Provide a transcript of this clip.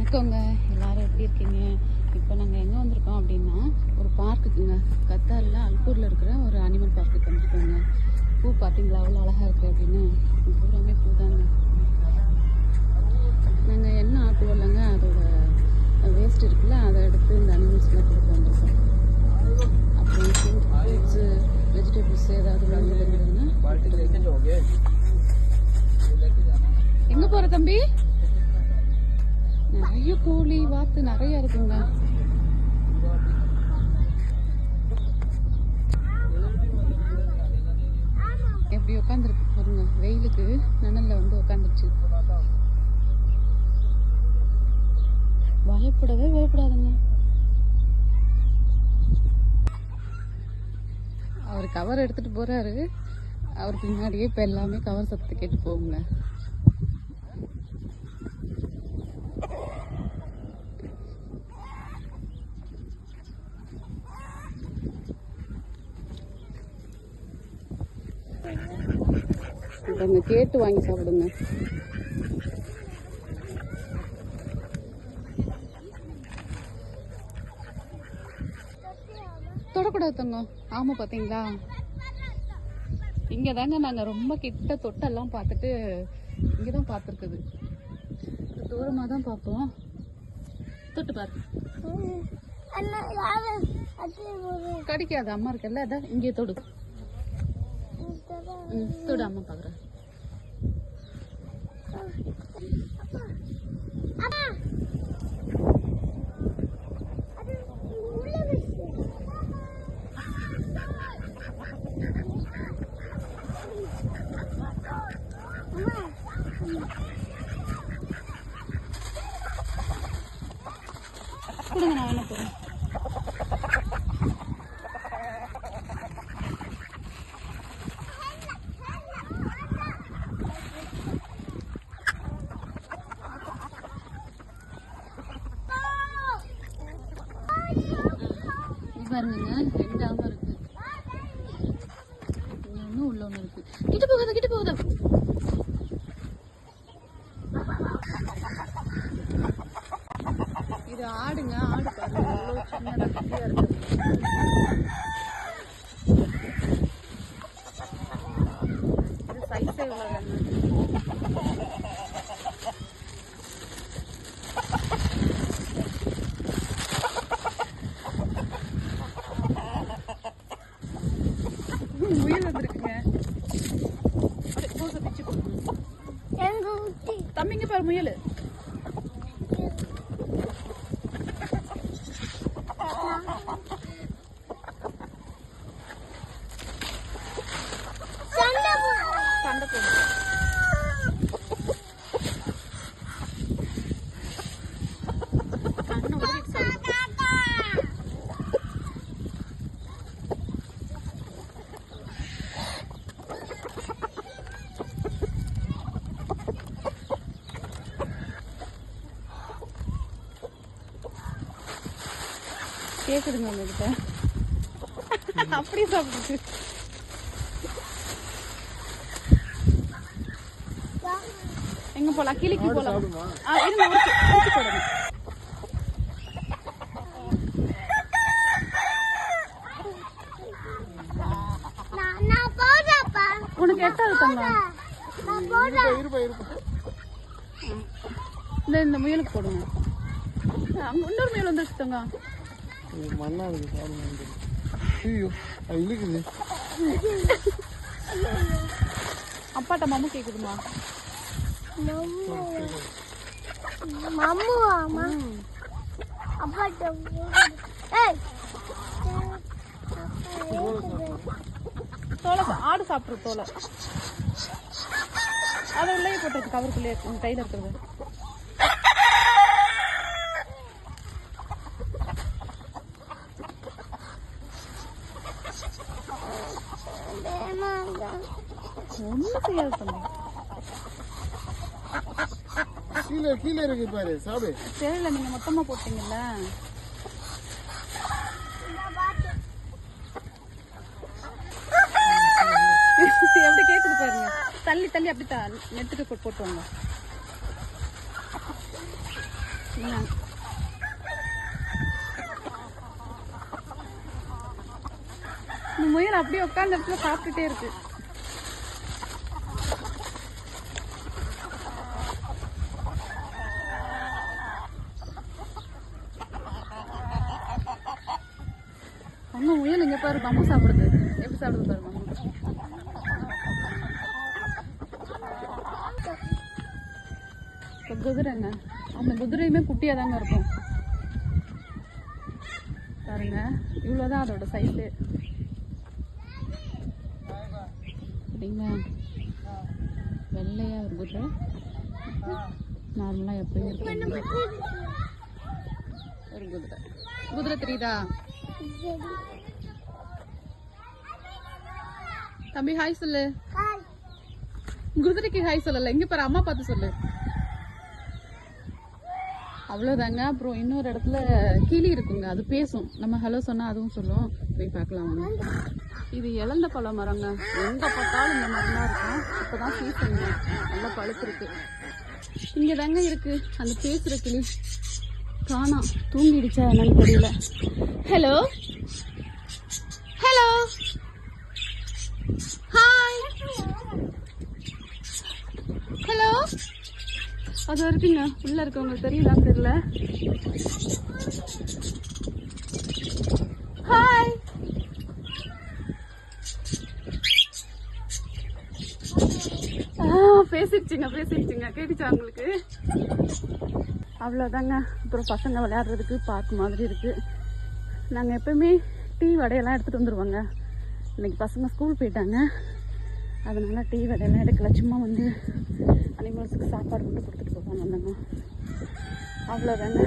வணக்கங்க, எல்லாரும் எப்படி இருக்கீங்க? இப்போ நாங்கள் எங்கே வந்திருக்கோம் அப்படின்னா ஒரு பார்க்குக்குங்க. கத்தாரில் அல்பூரில் இருக்கிற ஒரு அனிமல் பார்க்குக்கு வந்துருக்கோங்க. பூ பார்த்தீங்களா அவ்வளோ அழகாக இருக்குது அப்படின்னு. பூராமே பூ தாங்க. நாங்கள் என்ன ஆட்டுவோம்லங்க, அதோட வேஸ்ட் இருக்குல்ல, அதை எடுத்து இந்த அனிமல்ஸ்லாம் கொடுக்க வந்திருக்கோம். அப்புறம் ஃப்ரூட்ஸு வெஜிடபிள்ஸ் ஏதாவது வாங்கிட்டுங்கன்னா எங்கே போகிற தம்பி? நிறைய கோழி வாத்து நிறைய இருக்குங்க. எப்படி உட்காந்துருக்கு பாருங்க, வெயிலுக்கு நிழல்ல வந்து உட்காந்துருச்சு. பயப்படாதுங்க. அவர் கவர் எடுத்துட்டு போறாரு. அவர் பின்னாடியே இப்ப எல்லாமே கவர் சத்தத்தை கேட்டு போகுங்க. இப்போ கேட்டு வாங்கி சாப்பிடுங்க. தொடக்கூடாது தங்கம். ஆமா பாத்தீங்களா, இங்க தாங்க நாங்க ரொம்ப கிட்ட தொட்டெல்லாம் பார்த்துட்டு இங்கதான் பார்த்துருக்குது. தூரமா தான் பார்ப்போம். தொட்டு பாரு, கடிக்காது. அம்மா இருக்கல்ல, அதான் இங்கே தொடு. தொடு, அம்மா பாக்குறேன். கொடுங்க, நான் என்ன போறேன். பாருங்க, ரெண்டு ஆமை இருக்கு. ஒண்ணு உள்ள ஒண்ணு இருக்கு. கிட்ட போகாத. இது ஆடுங்க. ஆடு பாருங்க, எவ்வளவு சின்னதா குட்டியா இருக்கு. இது சைஸே இவ்வளவு. முயல் வந்துருக்குங்க. தம்பிங்க பாரு, முயல். சண்டை போடு. கேக்குதுங்க உங்ககிட்ட? அப்படியே சாப்பிடுச்சு. எங்க போலாம்? கிளிக்கு போலாம். உனக்கு எட்டாவது தங்கம். இந்த முயலுக்கு போடுங்க. அங்க இன்னொரு முயல் வந்துருச்சு தங்கம். மண்ணா இருக்கு. அப்பாட்ட மாமா கேக்குதுமா? தோலை ஆடு சாப்பிட்ரு. தோலை அதை உள்ளே போட்டுருக்கு, கவருக்குள்ளே கையில் இருக்கிறது. ஒன்றும் செய்யாது தம்பி. கீழே இருக்கு பாரு, சாப்பிடு. தெரியல, நீங்க மொத்தமா போட்டீங்கல்ல. எப்படி கேக்குது பாருங்க. தள்ளி அப்படி நெட்டுக்கு போட்டு வாங்க. இந்த முயல் அப்படியே உட்கார்ந்த இடத்துல சாப்பிட்டுட்டே இருக்கு. அம்மா முயல் இங்க பாரு பம்பு சாப்பிடுது. எப்படி சாப்பிடுது பாரு பம்பு. குதிரைங்க, அந்த குதிரையுமே குட்டியா தாங்க இருக்கும் பாருங்க. இவ்வளவுதான் அதோட சைஸு. சரிங்களா, வெள்ளையா ஒரு குதிரை நார்மலா எப்பயும் ஒரு குதிரை. குதிரை தெரியுதா தம்பி? ஹாய் சொல்லு. குதிரைக்கு ஹாய் சொல்லல, இங்க பாரு அம்மா பார்த்து சொல்லு. அவ்வளோதாங்க. அப்புறம் இன்னொரு இடத்துல கிளி இருக்குங்க, அது பேசும். நம்ம ஹலோ சொன்னா அதுவும் சொல்லும். போய் பார்க்கலாம் வாங்க. இது இழந்த பழ மரங்க, எங்க பார்த்தாலும் இந்த மரம் தான் இருக்கும். இப்பதான் சீசனுங்க, நல்லா பழுத்திருக்கு. இங்க தாங்க இருக்கு அந்த பேசுற கிளி. காணா, தூங்கிடுச்சா என்னன்னு தெரியல. Hello hello hi hello. அது இருக்குங்க, உள்ள இருக்கவங்களுக்கு தெரியுதான்னு தெரியல. ஹாய். பேசிடுச்சுங்க கேட்டுச்சா உங்களுக்கு? அவ்வளோதாங்க. அப்புறம் பசங்க விளையாடுறதுக்கு பார்க் மாதிரி இருக்கு. நாங்கள் எப்பவுமே டீ வடையெல்லாம் எடுத்துகிட்டு வந்துடுவோங்க. இன்னைக்கு பசங்க ஸ்கூல் போயிட்டாங்க, அதனால டீ வடையெல்லாம் எடுக்கல. சும்மா வந்து அனிமல்ஸுக்கு சாப்பாடு மட்டும் கொடுத்துட்டு போவாங்க வந்தாங்க. அவ்வளோதாங்க.